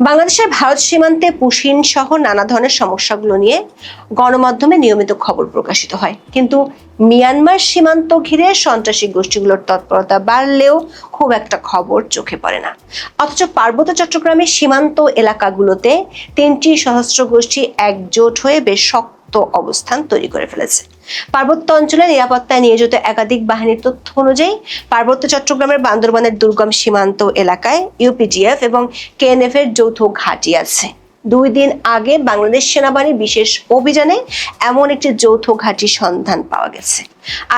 বাংলাদেশের ভারত সীমান্তে পুশিন সহ নানা ধরনের সমস্যাগুলো নিয়ে গণমাধ্যমে নিয়মিত খবর প্রকাশিত হয়, কিন্তু মিয়ানমার সীমান্ত ঘিরে সন্ত্রাসী গোষ্ঠীগুলোর তৎপরতা বাড়লেও খুব একটা খবর চোখে পড়ে না। অথচ পার্বত্য চট্টগ্রামের সীমান্ত এলাকাগুলোতে তিনটি সশস্ত্র গোষ্ঠী একজোট হয়ে বেশ শক্ত অবস্থান তৈরি করে ফেলেছে। পার্বত্য অঞ্চলে নিরাপত্তায় নিয়োজিত একাধিক বাহিনীর তথ্য অনুযায়ী পার্বত্য চট্টগ্রামের বান্দরবানের দুর্গম সীমান্ত এলাকায় ইউপিডিএফ এবং কেএনএফ এর যৌথ ঘাঁটি আছে। 2 দিন আগে বাংলাদেশ সেনাবাহিনীর বিশেষ অভিযানে এমন একটি যৌথ ঘাঁটির সন্ধান পাওয়া গেছে।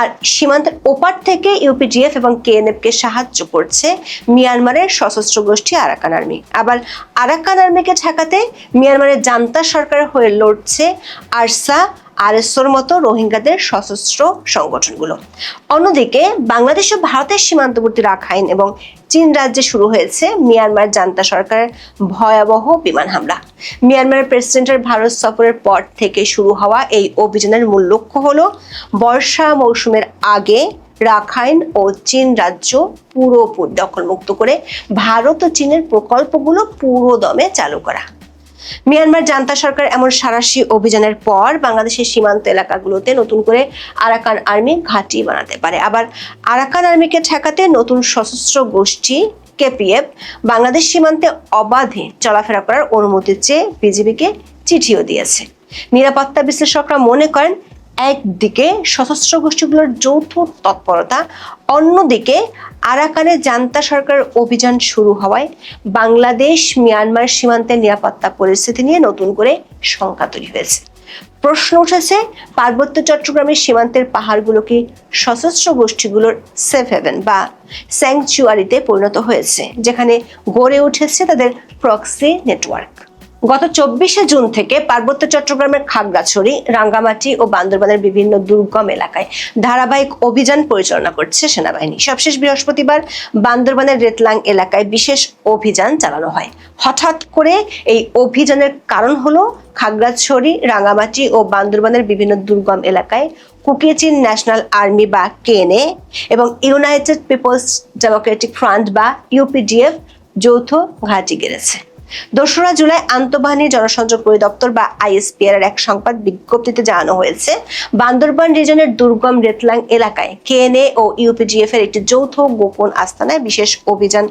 আর সীমান্তের ওপার থেকে ইউপিডিএফ এবং কেএনএফ কে সাহায্য করছে মিয়ানমারের সশস্ত্র গোষ্ঠী আরাকান আর্মি। আবার আরাকান আর্মিকে ঠেকাতে মিয়ানমারের জান্তা সরকার হয়ে লড়ছে আরসা আরএসওর মতো রোহিঙ্গাদের সশস্ত্র সংগঠনগুলো। অন্যদিকে বাংলাদেশ ও ভারতের সীমান্তবর্তী রাখাইন এবং চীন রাজ্যে শুরু হয়েছে মিয়ানমার জান্তা সরকারের ভয়াবহ বিমান হামলা। মিয়ানমারের প্রেসিডেন্টের ভারত সফরের পর থেকে শুরু হওয়া এই অভিযানের মূল লক্ষ্য হলো বর্ষা মৌসুমের আগে রাখাইন ও চীন রাজ্য পুরোপুরি দখলমুক্ত করে ভারত ও চীনের প্রকল্পগুলো পুরো দমে চালু করা। মিয়ানমার জান্তা সরকার এমন সাঁড়াশি অভিযানের পর বাংলাদেশের সীমান্ত এলাকাগুলোতে নতুন করে আরাকান আর্মি ঘাঁটি বানাতে পারে। আবার আরাকান আর্মিকে ঠেকাতে নতুন সশস্ত্র গোষ্ঠী কেপিএফ বাংলাদেশ সীমান্তে অবাধে চলাফেরা করার অনুমতি চেয়ে বিজিবিকে চিঠিও দিয়েছে। নিরাপত্তা বিশ্লেষকরা মনে করেন, একদিকে সশস্ত্র গোষ্ঠীগুলোর যৌথ তৎপরতা, অন্যদিকে আরাকানে জান্তা সরকারের অভিযান শুরু হওয়ায় বাংলাদেশ মিয়ানমার সীমান্তের নিরাপত্তা পরিস্থিতি নিয়ে নতুন করে শঙ্কা তৈরি হয়েছে। প্রশ্ন উঠেছে, পার্বত্য চট্টগ্রামের সীমান্তের পাহাড়গুলো কি সশস্ত্র গোষ্ঠীগুলোর সেফ হেভেন বা স্যাংচুয়ারিতে পরিণত হয়েছে, যেখানে গড়ে উঠেছে তাদের প্রক্সি নেটওয়ার্ক? গত 24শে জুন থেকে পার্বত্য চট্টগ্রামের খাগড়াছড়ি, রাঙ্গামাটি ও বান্দরবানের বিভিন্ন দুর্গম এলাকায় ধারাবাহিক অভিযান পরিচালনা করছে সেনাবাহিনী। সবশেষ বৃহস্পতিবার বান্দরবানের রেতলাং এলাকায় বিশেষ অভিযান চালানো হয়। হঠাৎ করে এই অভিযানের কারণ হলো খাগড়াছড়ি, রাঙ্গামাটি ও বান্দরবানের বিভিন্ন দুর্গম এলাকায় কুকি-চিন ন্যাশনাল আর্মি বা কেএনএ এবং ইউনাইটেড পিপলস ডেমোক্রেটিক ফ্রন্ট বা ইউপিডিএফ যৌথ ঘাঁটি গেড়েছে। 2রা জুলাই আন্তঃবাহিনী জনসংযোগ পরিদপ্তর বা আইএসপিআর এর এক সংবাদ বিজ্ঞপ্তিতে জানানো হয়েছে, বান্দরবান রিজনের দুর্গম রেতলাং এলাকায় কেএনএ ও ইউপিডিএফ এর একটি যৌথ গোপন আস্তানায় বিশেষ অভিযান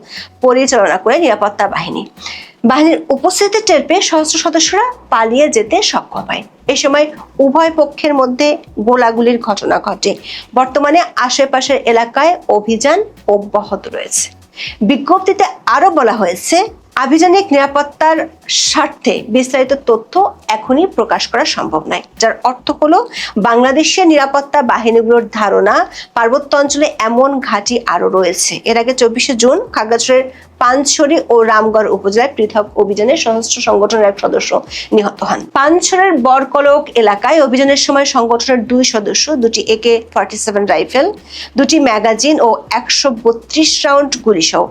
পরিচালনা করে নিরাপত্তা বাহিনীর উপস্থিতি টের পেয়ে সশস্ত্র সদস্যরা পালিয়ে যেতে সক্ষম হয়। এ সময় উভয় পক্ষের মধ্যে গোলাগুলির ঘটনা ঘটে। বর্তমানে আশেপাশের এলাকায় অভিযান অব্যাহত রয়েছে। বিজ্ঞপ্তিতে আরো বলা হয়েছে, আভিযানিক নিরাপত্তার স্বার্থে বিস্তারিত তথ্য এখনই প্রকাশ করা সম্ভব নয়, যার অর্থ হলো বাংলাদেশের নিরাপত্তা বাহিনীগুলোর ধারণা পার্বত্য অঞ্চলে এমন ঘাঁটি আরো রয়েছে। এর আগে 24শে জুন খাগড়াছড়ির পানছড়ি ও রামগড় উপজেলায় পৃথক অভিযানে সশস্ত্র সংগঠনের এক সদস্য নিহত হন। পানছড়ির বরকলক এলাকায় অভিযানের সময় সংগঠনের 2 সদস্য 2টি AK-47 রাইফেল, 2টি ম্যাগাজিন ও 132 রাউন্ড গুলিসহ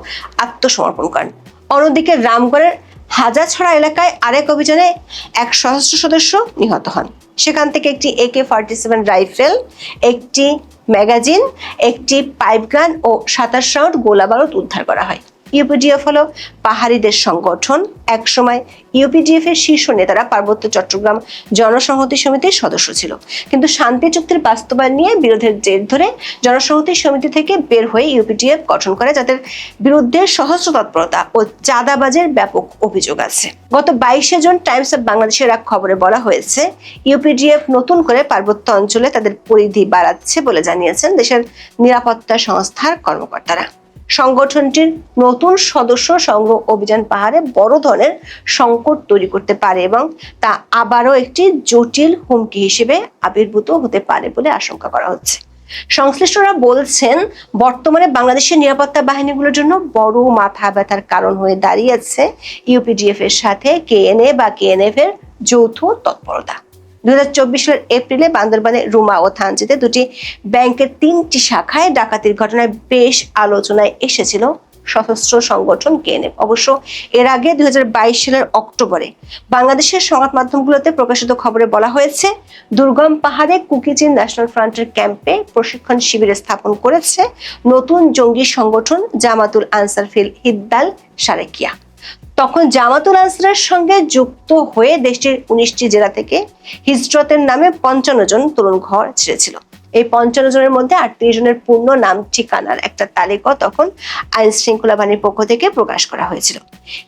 আত্মসমর্পণ করেন। অন্যদিকে রামগড়ের হাজাছড়া এলাকায় আরেক অভিযানে এক সশস্ত্র সদস্য নিহত হন। সেখান থেকে একটি AK-47 রাইফেল, একটি ম্যাগাজিন, একটি পাইপগান ও 27 রাউন্ড গোলাবারুদ উদ্ধার করা হয়। ইউপিডিএফ হলো পাহাড়িদের সংগঠন। একসময় ইউপিডিএফ এর শীর্ষ নেতারা পার্বত্য চট্টগ্রাম জনসংহতি সমিতির সদস্য ছিল, কিন্তু শান্তি চুক্তির বাস্তবায়ন নিয়ে বিরোধের জের ধরে জনসংহতি সমিতি থেকে বের হয়ে ইউপিডিএফ গঠন করে, যাদের বিরুদ্ধে সশস্ত্র তৎপরতা ও চাঁদাবাজের ব্যাপক অভিযোগ আছে। গত 22শে জুন টাইমস অফ বাংলাদেশের এক খবরে বলা হয়েছে, ইউপিডিএফ নতুন করে পার্বত্য অঞ্চলে তাদের পরিধি বাড়াচ্ছে বলে জানিয়েছেন দেশের নিরাপত্তা সংস্থার কর্মকর্তারা। সংগঠনটির নতুন সদস্য সংগ্রহ অভিযান পাহাড়ে বড় ধরনের সংকট তৈরি করতে পারে এবং তা আবারও একটি জটিল হুমকি হিসেবে আবির্ভূত হতে পারে বলে আশঙ্কা করা হচ্ছে। সংশ্লিষ্টরা বলছেন, বর্তমানে বাংলাদেশের নিরাপত্তা বাহিনীগুলোর জন্য বড় মাথা ব্যথার কারণ হয়ে দাঁড়িয়েছে ইউপিডিএফ এর সাথে কেএনএ বা কেএনএফ এর যৌথ তৎপরতা। 2024 সালের এপ্রিলে বান্দরবানে রুমা ও থানচিতে 2টি ব্যাংকের 3টি শাখায় ডাকাতির ঘটনায় বেশ আলোচনায় এসেছিল সশস্ত্র সংগঠন কেএনএফ। অবশ্য এর আগে 2022 সালের অক্টোবরে বাংলাদেশের সংবাদ মাধ্যমগুলোতে প্রকাশিত খবরে বলা হয়েছে, দুর্গম পাহাড়ে কুকি-চিন ন্যাশনাল ফ্রন্টের ক্যাম্পে প্রশিক্ষণ শিবির স্থাপন করেছে নতুন জঙ্গি সংগঠন জামাতুল আনসার ফিল হিদ্দাল সারেকিয়া। তখন জামাতুল আনসারের সঙ্গে যুক্ত হয়ে দেশটির 19টি জেলা থেকে হিজরতের নামে 55 জন তরুণ ঘর ছেড়েছিল। এই 55 জনের মধ্যে 38 জনের পূর্ণ নাম ঠিকানার একটা তালিকা তখন আইন শৃঙ্খলা বাহিনীর পক্ষ থেকে প্রকাশ করা হয়েছিল।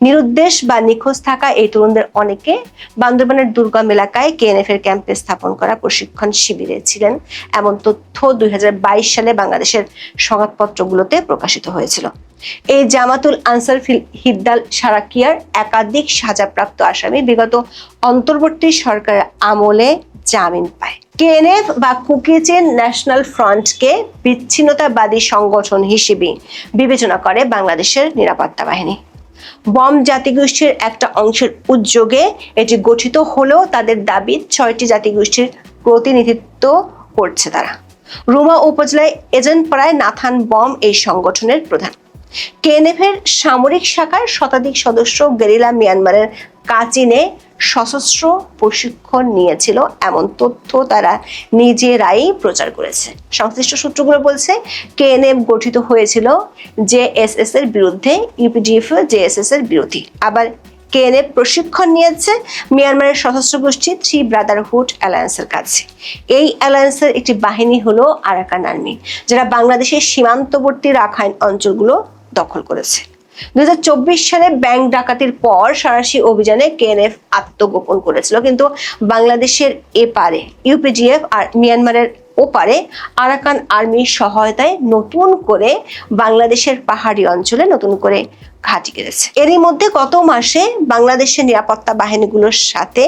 নিরুদ্দেশ বা নিখোঁজ থাকা এই তরুণদের অনেকে বান্দরবানের দুর্গম এলাকায় কেএনএফ এর ক্যাম্পে স্থাপন করা প্রশিক্ষণ শিবিরে ছিলেন, এমন তথ্য 2022 সালে বাংলাদেশের সংবাদপত্রগুলোতে প্রকাশিত হয়েছিল। এই জামাতুল আনসার হিদ্দাল সারাকিয়ার একাধিক সাজাপ্রাপ্ত আসামি বিগত অন্তর্বর্তী সরকারের আমলে জামিন পায়। কেএনএফ বা কুকিচেন ন্যাশনাল ফ্রন্টকে বিচ্ছিন্নতাবাদী সংগঠন হিসেবে বিবেচনা করে বাংলাদেশের নিরাপত্তা বাহিনী। বম জাতিগোষ্ঠীর একটা অংশের উদ্যোগে এটি গঠিত হলেও তাদের দাবি 6টি জাতিগোষ্ঠীর প্রতিনিধিত্ব করছে তারা। রুমা উপজেলায় এজেন্টপাড়ায় নাথান বম এই সংগঠনের প্রধান। কেএনএফ এর সামরিক শাখার শতাধিক সদস্য গেরিলা মিয়ানমারের কাচিনে সশস্ত্র প্রশিক্ষণ নিয়েছিল, এমন তথ্য তারা নিজেরাই প্রচার করেছে। সংশ্লিষ্ট সূত্রগুলো বলছে কেএনএফ গঠিত হয়েছিল জেএসএস এর বিরুদ্ধে, ইউপিডিএফ জেএসএস এর বিরোধী। আবার কেএনএফ প্রশিক্ষণ নিয়েছে মিয়ানমারের সশস্ত্র গোষ্ঠী 3 ব্রাদারহুড অ্যালায়েন্সের কাছে। এই অ্যালায়েন্সের একটি বাহিনী হলো আরাকান আর্মি, যারা বাংলাদেশের সীমান্তবর্তী রাখাইন অঞ্চলগুলো দখল করেছে। 2024 সালে ব্যাংক ডাকাতির পর সাঁড়াশি অভিযানে কেএনএফ আত্মগোপন করেছিল, কিন্তু বাংলাদেশের এপারে ইউপিডিএফ আর মিয়ানমারের ওপারে আরাকান আর্মির সহায়তায় নতুন করে বাংলাদেশের পাহাড়ি অঞ্চলে নতুন করে ঘাঁটি গেড়েছে। এরই মধ্যে গত মাসে বাংলাদেশের নিরাপত্তা বাহিনীগুলোর সাথে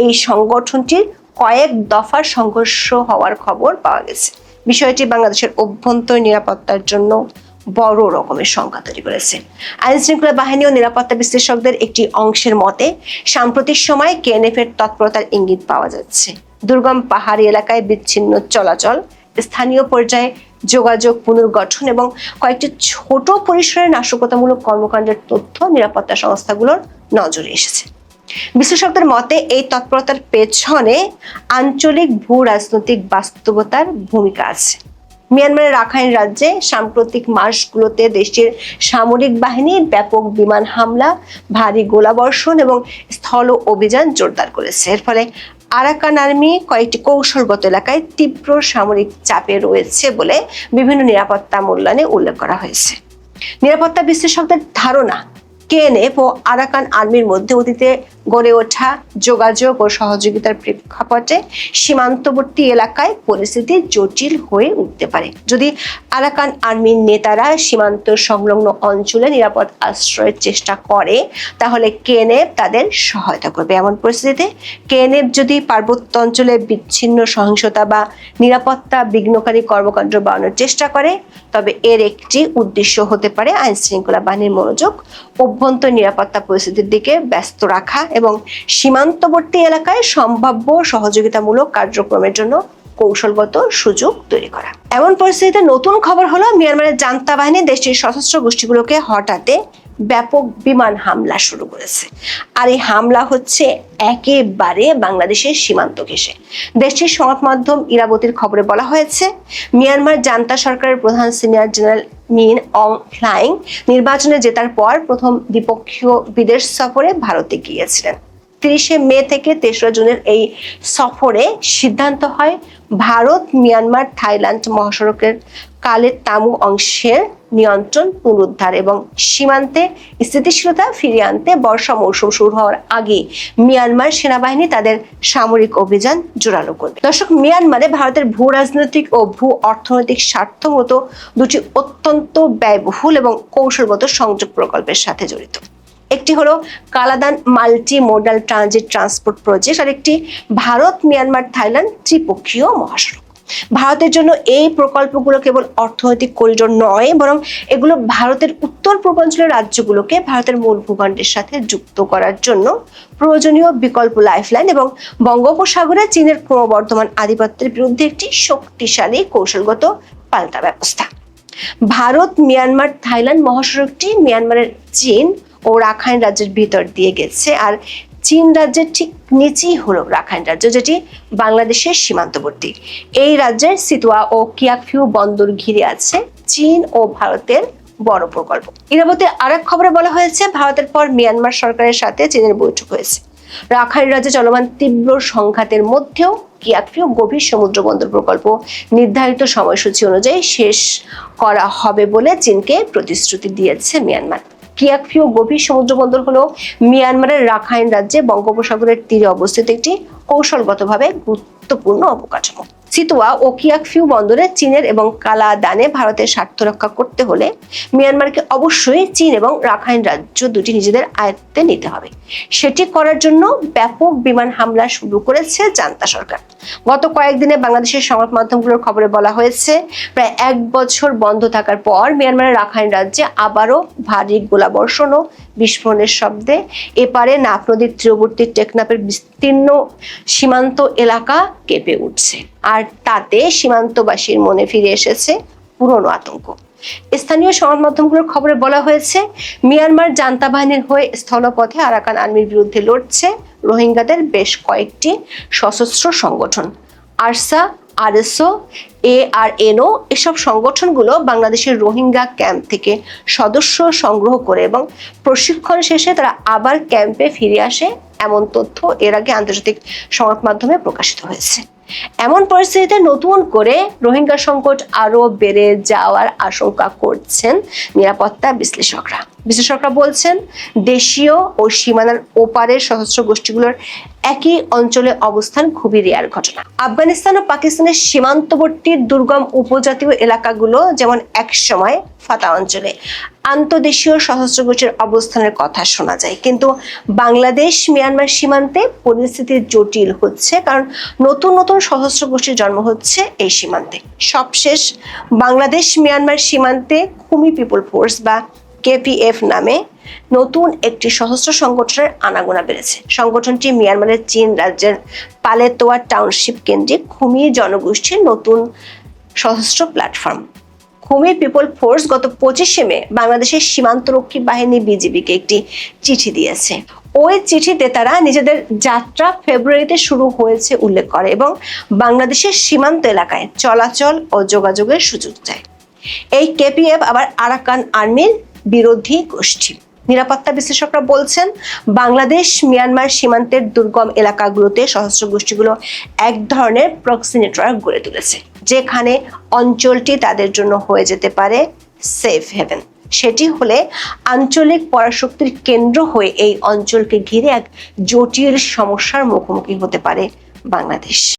এই সংগঠনটির কয়েক দফার সংঘর্ষ হওয়ার খবর পাওয়া গেছে। বিষয়টি বাংলাদেশের অভ্যন্তরীণ নিরাপত্তার জন্য বড় রকমের শঙ্কা তৈরি করেছে। আইন শৃঙ্খলা বাহিনী ও নিরাপত্তা বিশ্লেষকদের একটি অংশের মতে সাম্প্রতিক সময়ে কেএনএফ এর তৎপরতার ইঙ্গিত পাওয়া যাচ্ছে। দুর্গম পাহাড়ি এলাকায় বিচ্ছিন্ন চলাচল, স্থানীয় পর্যায়ে যোগাযোগ পুনর্গঠন এবং কয়েকটি ছোট পরিসরের নাশকতামূলক কর্মকাণ্ডের তথ্য নিরাপত্তা সংস্থাগুলোর নজরে এসেছে। বিশ্লেষকদের মতে এই তৎপরতার পেছনে আঞ্চলিক ভূ রাজনৈতিক বাস্তবতার ভূমিকা আছে। মিয়ানমারের রাখাইন রাজ্যে সাম্প্রতিক মাসগুলোতে দেশটির সামরিক বাহিনী ব্যাপক বিমান হামলা, ভারী গোলাবর্ষণ এবং স্থল অভিযান জোরদার করেছে। এর ফলে আরাকান আর্মি কয়েকটি কৌশলগত এলাকায় তীব্র সামরিক চাপে রয়েছে বলে বিভিন্ন নিরাপত্তা মূল্যায়নে উল্লেখ করা হয়েছে। নিরাপত্তা বিশ্লেষকদের ধারণা, কেএনএফ ও আরাকান আর্মির মধ্যে অতীতে গড়ে ওঠা যোগাযোগ ও সহযোগিতার প্রেক্ষাপটে সীমান্তবর্তী এলাকায় পরিস্থিতি জটিল হয়ে উঠতে পারে। যদি আরাকান আর্মির নেতারা সীমান্ত সংলগ্ন অঞ্চলে নিরাপদ আশ্রয়ের চেষ্টা করে, তাহলে কেএনএফ তাদের সহায়তা করবে। এমন পরিস্থিতিতে কেএনএফ যদি পার্বত্য অঞ্চলে বিচ্ছিন্ন সহিংসতা বা নিরাপত্তা বিঘ্নকারী কর্মকাণ্ড বাড়ানোর চেষ্টা করে, তবে এর একটি উদ্দেশ্য হতে পারে আইন শৃঙ্খলা বাহিনীর মনোযোগ অভ্যন্তরীণ নিরাপত্তা পরিস্থিতির দিকে ব্যস্ত রাখা এবং সীমান্তবর্তী এলাকায় সম্ভাব্য সহযোগিতামূলক কার্যক্রমের জন্য কৌশলগত সুযোগ তৈরি করা। এমন পরিস্থিতিতে নতুন খবর হলো মিয়ানমারের জান্তা বাহিনী দেশটির সশস্ত্র গোষ্ঠীগুলোকে হঠাতে ব্যাপক বিমান হামলা শুরু করেছে। আর এই হামলা হচ্ছে একেবারে বাংলাদেশের সীমান্ত ঘেঁষে। দেশটির সংবাদ মাধ্যম ইরাবতীর খবরে বলা হয়েছে, মিয়ানমার জান্তা সরকারের প্রধান সিনিয়র জেনারেল মিন অং হ্লাইং নির্বাচনে জেতার পর প্রথম দ্বিপক্ষীয় বিদেশ সফরে ভারতে গিয়েছিলেন। 30 মে থেকে 23 জুনের এই সফরে সিদ্ধান্ত হয় ভারত মিয়ানমার থাইল্যান্ড মহাসড়কের কালে তামু অংশের নিয়ন্ত্রণ পুনরুদ্ধার এবং সীমান্তে স্থিতিশীলতা ফিরিয়ে আনতে বর্ষা মৌসুম শুরু হওয়ার আগে মিয়ানমার সেনাবাহিনী তাদের সামরিক অভিযান জোরালো করবে। দর্শক, মিয়ানমারে ভারতের ভূ রাজনৈতিক ও ভূ অর্থনৈতিক স্বার্থ মতো দুটি অত্যন্ত ব্যয়বহুল এবং কৌশলগত সংযোগ প্রকল্পের সাথে জড়িত। একটি হলো Kaladan multi modal transit transport project, আর একটি ভারত মিয়ানমার থাইল্যান্ড ত্রিপক্ষীয় মহাসড়ক। ভারতের জন্য এই প্রকল্পগুলো কেবল অর্থনৈতিক করিডোর নয়, বরং এগুলো ভারতের উত্তর পূর্বাঞ্চলের রাজ্যগুলোকে ভারতের মূল ভূখণ্ডের সাথে যুক্ত করার জন্য প্রয়োজনীয় বিকল্প লাইফলাইন এবং বঙ্গোপসাগরে চীনের ক্রমবর্ধমান আধিপত্যের বিরুদ্ধে একটি শক্তিশালী কৌশলগত পাল্টা ব্যবস্থা। ভারত মিয়ানমার থাইল্যান্ড মহাসড়কটি মিয়ানমারের চীন ও রাখাইন রাজ্যের ভিতর দিয়ে গেছে, আর চীন রাজ্যের ঠিক নিচেই হলো রাখাইন রাজ্য, যেটি বাংলাদেশের সীমান্তবর্তী। এই রাজ্যের সিতুয়া ও কিয়াকফিউ বন্দর ঘিরে আছে চীন ও ভারতের বড় প্রকল্প। ইরাবতী আরেক খবরে বলা হয়েছে, ভারতের পর মিয়ানমার সরকারের সাথে চীনের বৈঠক হয়েছে। রাখাইন রাজ্যে চলমান তীব্র সংঘাতের মধ্যেও কিয়াকফিউ গভীর সমুদ্র বন্দর প্রকল্প নির্ধারিত সময়সূচি অনুযায়ী শেষ করা হবে বলে চীনকে প্রতিশ্রুতি দিয়েছে মিয়ানমার। কিয়াকফিউ গভীর সমুদ্র বন্দর হলো মিয়ানমারের রাখাইন রাজ্যে বঙ্গোপসাগরের তীরে অবস্থিত একটি কৌশলগতভাবে গুরুত্বপূর্ণ অবকাঠামো। সিতুয়া ও কিয়াকফিউ বন্দরে চীনের এবং কালাদানে ভারতের স্বার্থ রক্ষা করতে হলে মিয়ানমারকে অবশ্যই চীন এবং রাখাইন রাজ্য দুটি নিজেদের আয়ত্তে নিতে হবে। সেটি করার জন্য ব্যাপক বিমান হামলা শুরু করেছে জান্তা সরকার। গত কয়েকদিনে বাংলাদেশের সংবাদ মাধ্যমগুলোর খবরে বলা হয়েছে, প্রায় 1 বছর বন্ধ থাকার পর মিয়ানমারের রাখাইন রাজ্যে আবারও ভারী গোলাবর্ষণ ও বিস্ফোরণের শব্দে এপারে নাফ নদীর তীরবর্তী টেকনাফের বিস্তীর্ণ সীমান্ত এলাকা কেঁপে উঠছে। আর তাতে সীমান্তবাসীর মনে ফিরে এসেছে পুরনো আতঙ্ক। স্থানীয় সংবাদ মাধ্যমগুলোর খবরে বলা হয়েছে, মিয়ানমার জান্তা বাহিনীর হয়ে স্থলপথে আরাকান আর্মির বিরুদ্ধে লড়ছে রোহিঙ্গাদের বেশ কয়েকটি সশস্ত্র সংগঠন। আরসা, আরএসও, ARNO এসব সংগঠনগুলো বাংলাদেশের রোহিঙ্গা ক্যাম্প থেকে সদস্য সংগ্রহ করে এবং প্রশিক্ষণ শেষে তারা আবার ক্যাম্পে ফিরে আসে, এমন তথ্য এর আগে আন্তর্জাতিক সংবাদ মাধ্যমে প্রকাশিত হয়েছে। এমন পরিস্থিতিতে নতুন করে রোহিঙ্গা সংকট আরো বেড়ে যাওয়ার আশঙ্কা করছেন নিরাপত্তা বিশ্লেষকরা। বিশ্লেষকরা বলছেন, দেশীয় ও সীমানার ওপারের সশস্ত্র গোষ্ঠীগুলোর একই অঞ্চলে অবস্থান খুবই রেয়ার ঘটনা। আফগানিস্তান ও পাকিস্তানের সীমান্তবর্তী দুর্গম উপজাতীয় এলাকাগুলো যেমন একসময় ফাতা অঞ্চলে আন্তদেশীয় সশস্ত্র গোষ্ঠীর অবস্থানের কথা শোনা যায়, কিন্তু বাংলাদেশ মিয়ানমার সীমান্তে পরিস্থিতি জটিল হচ্ছে, কারণ নতুন নতুন সশস্ত্র গোষ্ঠীর জন্ম হচ্ছে এই সীমান্তে। সবশেষ বাংলাদেশ মিয়ানমার সীমান্তে খুমি পিপল ফোর্স বা KPF নামে নতুন একটি সশস্ত্র সংগঠনের আনাগোনা বেড়েছে। সংগঠনটি মিয়ানমারের চীন রাজ্যের পালেতোয়া টাউনশিপ কেন্দ্রিক খুমি জনগোষ্ঠীর নতুন সশস্ত্র প্ল্যাটফর্ম। খুমি পিপল ফোর্স গত 25শে মে বাংলাদেশের সীমান্তরক্ষী বাহিনী BGBকে একটি চিঠি দিয়েছে। ওই চিঠিতে তারা নিজেদের যাত্রা ফেব্রুয়ারিতে শুরু হয়েছে উল্লেখ করে এবং বাংলাদেশের সীমান্ত এলাকায় চলাচল ও যোগাযোগের সুযোগ দেয়। এই KPF আবার আরাকান আর্মির বিরোধী গোষ্ঠী। নিরাপত্তা বিশ্লেষকরা বলছেন, বাংলাদেশ মিয়ানমার সীমান্তের দুর্গম এলাকাগুলোতে সশস্ত্র গোষ্ঠীগুলো এক ধরনের প্রক্সি নেটওয়ার্ক গড়ে তুলেছে, যেখানে অঞ্চলটি তাদের জন্য হয়ে যেতে পারে সেফ হেভেন। সেটি হলে আঞ্চলিক পরাশক্তির কেন্দ্র হয়ে এই অঞ্চলকে ঘিরে এক জটিল সমস্যার মুখোমুখি হতে পারে বাংলাদেশ।